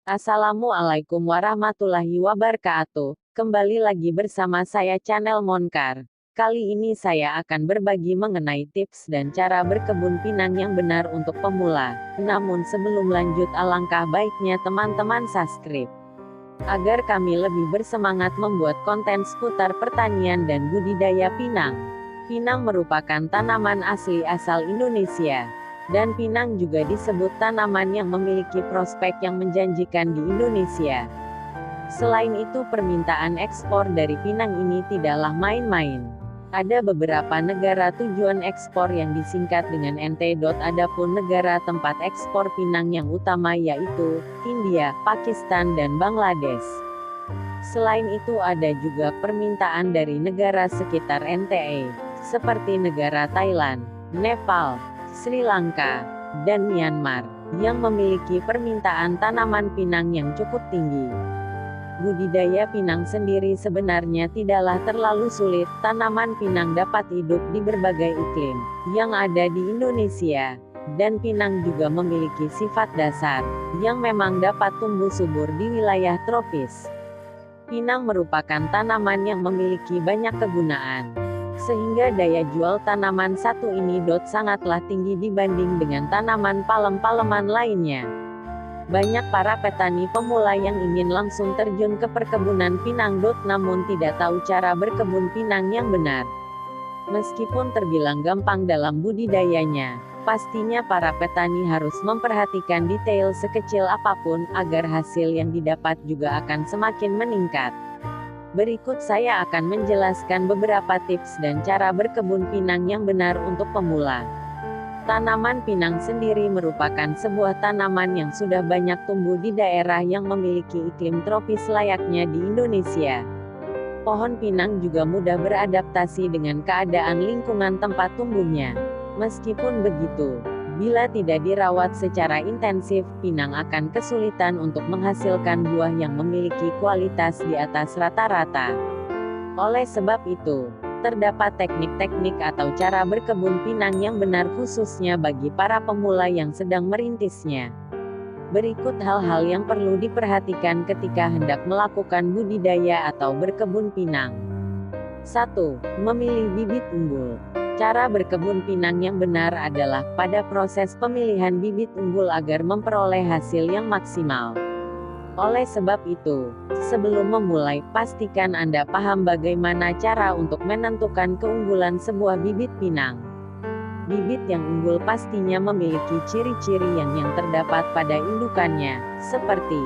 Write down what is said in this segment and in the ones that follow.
Assalamualaikum warahmatullahi wabarakatuh. Kembali lagi bersama saya Channel Monkar. Kali ini saya akan berbagi mengenai tips dan cara berkebun pinang yang benar untuk pemula. Namun sebelum lanjut, alangkah baiknya teman-teman subscribe agar kami lebih bersemangat membuat konten seputar pertanian dan budidaya pinang. Pinang merupakan tanaman asli asal Indonesia. Dan pinang juga disebut tanaman yang memiliki prospek yang menjanjikan di Indonesia. Selain itu, permintaan ekspor dari pinang ini tidaklah main-main. Ada beberapa negara tujuan ekspor yang disingkat dengan NT. Adapun negara tempat ekspor pinang yang utama yaitu India, Pakistan, dan Bangladesh. Selain itu ada juga permintaan dari negara sekitar NTE, seperti negara Thailand, Nepal, Sri Lanka, dan Myanmar, yang memiliki permintaan tanaman pinang yang cukup tinggi. Budidaya pinang sendiri sebenarnya tidaklah terlalu sulit. Tanaman pinang dapat hidup di berbagai iklim yang ada di Indonesia, dan pinang juga memiliki sifat dasar yang memang dapat tumbuh subur di wilayah tropis. Pinang merupakan tanaman yang memiliki banyak kegunaan, sehingga daya jual tanaman satu ini sangatlah tinggi dibanding dengan tanaman palem-paleman lainnya. Banyak para petani pemula yang ingin langsung terjun ke perkebunan pinang, namun tidak tahu cara berkebun pinang yang benar. Meskipun terbilang gampang dalam budidayanya, pastinya para petani harus memperhatikan detail sekecil apapun, agar hasil yang didapat juga akan semakin meningkat. Berikut saya akan menjelaskan beberapa tips dan cara berkebun pinang yang benar untuk pemula. Tanaman pinang sendiri merupakan sebuah tanaman yang sudah banyak tumbuh di daerah yang memiliki iklim tropis layaknya di Indonesia. Pohon pinang juga mudah beradaptasi dengan keadaan lingkungan tempat tumbuhnya. Meskipun begitu, bila tidak dirawat secara intensif, pinang akan kesulitan untuk menghasilkan buah yang memiliki kualitas di atas rata-rata. Oleh sebab itu, terdapat teknik-teknik atau cara berkebun pinang yang benar khususnya bagi para pemula yang sedang merintisnya. Berikut hal-hal yang perlu diperhatikan ketika hendak melakukan budidaya atau berkebun pinang. 1. Memilih bibit unggul. Cara berkebun pinang yang benar adalah pada proses pemilihan bibit unggul agar memperoleh hasil yang maksimal. Oleh sebab itu, sebelum memulai, pastikan Anda paham bagaimana cara untuk menentukan keunggulan sebuah bibit pinang. Bibit yang unggul pastinya memiliki ciri-ciri yang terdapat pada indukannya, seperti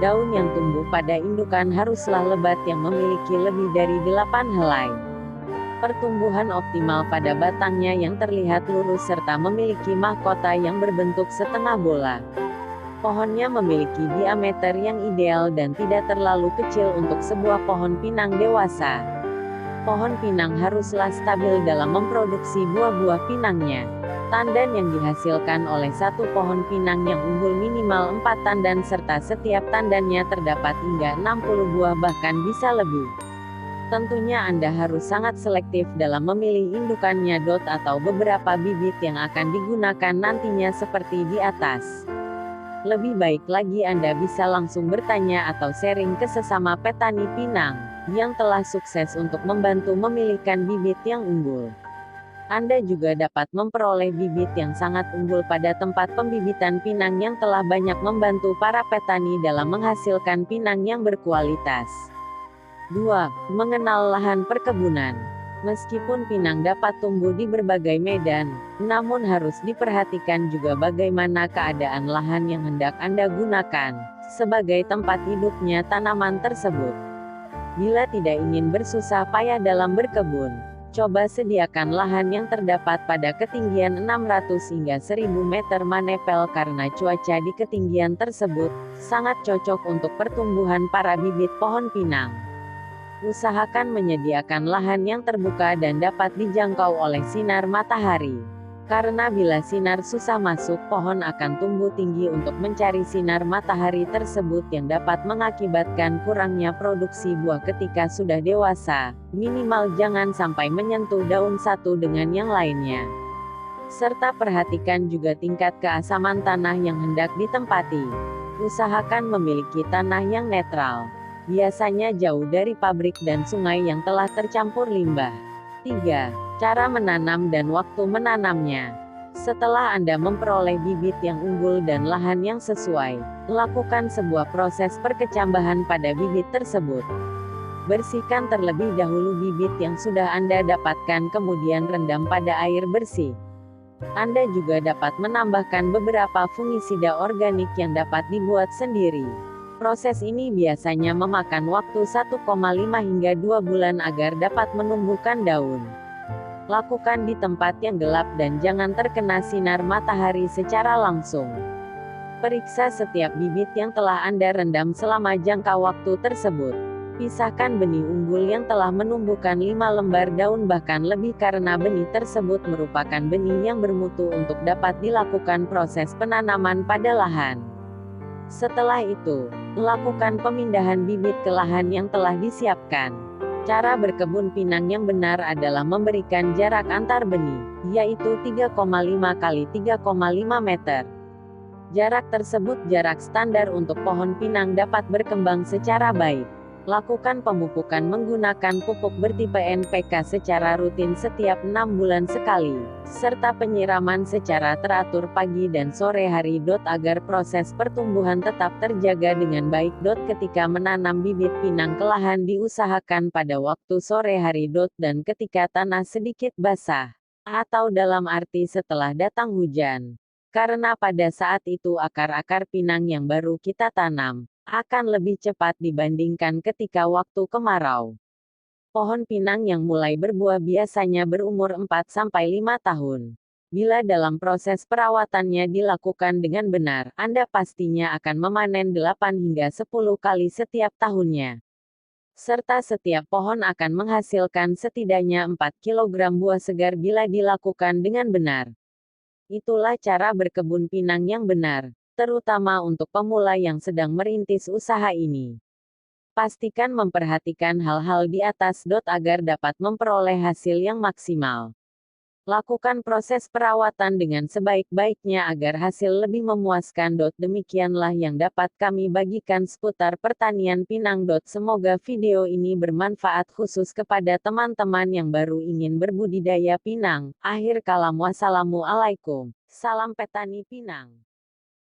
daun yang tumbuh pada indukan haruslah lebat yang memiliki lebih dari 8 helai. Pertumbuhan optimal pada batangnya yang terlihat lurus serta memiliki mahkota yang berbentuk setengah bola. Pohonnya memiliki diameter yang ideal dan tidak terlalu kecil untuk sebuah pohon pinang dewasa. Pohon pinang haruslah stabil dalam memproduksi buah-buah pinangnya. Tandan yang dihasilkan oleh satu pohon pinang yang unggul minimal 4 tandan serta setiap tandannya terdapat hingga 60 buah bahkan bisa lebih. Tentunya Anda harus sangat selektif dalam memilih indukannya. Atau beberapa bibit yang akan digunakan nantinya seperti di atas. Lebih baik lagi Anda bisa langsung bertanya atau sharing ke sesama petani pinang yang telah sukses untuk membantu memilihkan bibit yang unggul. Anda juga dapat memperoleh bibit yang sangat unggul pada tempat pembibitan pinang yang telah banyak membantu para petani dalam menghasilkan pinang yang berkualitas. 2. Mengenal lahan perkebunan. Meskipun pinang dapat tumbuh di berbagai medan, namun harus diperhatikan juga bagaimana keadaan lahan yang hendak Anda gunakan sebagai tempat hidupnya tanaman tersebut. Bila tidak ingin bersusah payah dalam berkebun, coba sediakan lahan yang terdapat pada ketinggian 600 hingga 1000 meter manepel karena cuaca di ketinggian tersebut sangat cocok untuk pertumbuhan para bibit pohon pinang. Usahakan menyediakan lahan yang terbuka dan dapat dijangkau oleh sinar matahari. Karena bila sinar susah masuk, pohon akan tumbuh tinggi untuk mencari sinar matahari tersebut yang dapat mengakibatkan kurangnya produksi buah ketika sudah dewasa. Minimal jangan sampai menyentuh daun satu dengan yang lainnya. Serta perhatikan juga tingkat keasaman tanah yang hendak ditempati. Usahakan memiliki tanah yang netral. Biasanya jauh dari pabrik dan sungai yang telah tercampur limbah. 3. Cara menanam dan waktu menanamnya. Setelah Anda memperoleh bibit yang unggul dan lahan yang sesuai, lakukan sebuah proses perkecambahan pada bibit tersebut. Bersihkan terlebih dahulu bibit yang sudah Anda dapatkan, kemudian rendam pada air bersih. Anda juga dapat menambahkan beberapa fungisida organik yang dapat dibuat sendiri. Proses ini biasanya memakan waktu 1,5 hingga 2 bulan agar dapat menumbuhkan daun. Lakukan di tempat yang gelap dan jangan terkena sinar matahari secara langsung. Periksa setiap bibit yang telah Anda rendam selama jangka waktu tersebut. Pisahkan benih unggul yang telah menumbuhkan 5 lembar daun bahkan lebih karena benih tersebut merupakan benih yang bermutu untuk dapat dilakukan proses penanaman pada lahan. Setelah itu, lakukan pemindahan bibit ke lahan yang telah disiapkan. Cara berkebun pinang yang benar adalah memberikan jarak antar benih, yaitu 3,5 x 3,5 meter. Jarak tersebut jarak standar untuk pohon pinang dapat berkembang secara baik. Lakukan pemupukan menggunakan pupuk bertipe NPK secara rutin setiap 6 bulan sekali, serta penyiraman secara teratur pagi dan sore hari. Agar proses pertumbuhan tetap terjaga dengan baik. Ketika menanam bibit pinang ke lahan diusahakan pada waktu sore hari. Dan ketika tanah sedikit basah, atau dalam arti setelah datang hujan. Karena pada saat itu akar-akar pinang yang baru kita tanam akan lebih cepat dibandingkan ketika waktu kemarau. Pohon pinang yang mulai berbuah biasanya berumur 4-5 tahun. Bila dalam proses perawatannya dilakukan dengan benar, Anda pastinya akan memanen 8 hingga 10 kali setiap tahunnya. Serta setiap pohon akan menghasilkan setidaknya 4 kg buah segar bila dilakukan dengan benar. Itulah cara berkebun pinang yang benar, terutama untuk pemula yang sedang merintis usaha ini. Pastikan memperhatikan hal-hal di atas. Agar dapat memperoleh hasil yang maksimal. Lakukan proses perawatan dengan sebaik-baiknya agar hasil lebih memuaskan. Demikianlah yang dapat kami bagikan seputar pertanian pinang. Semoga video ini bermanfaat khusus kepada teman-teman yang baru ingin berbudidaya pinang. Akhir kalam, wassalamualaikum. Salam petani pinang.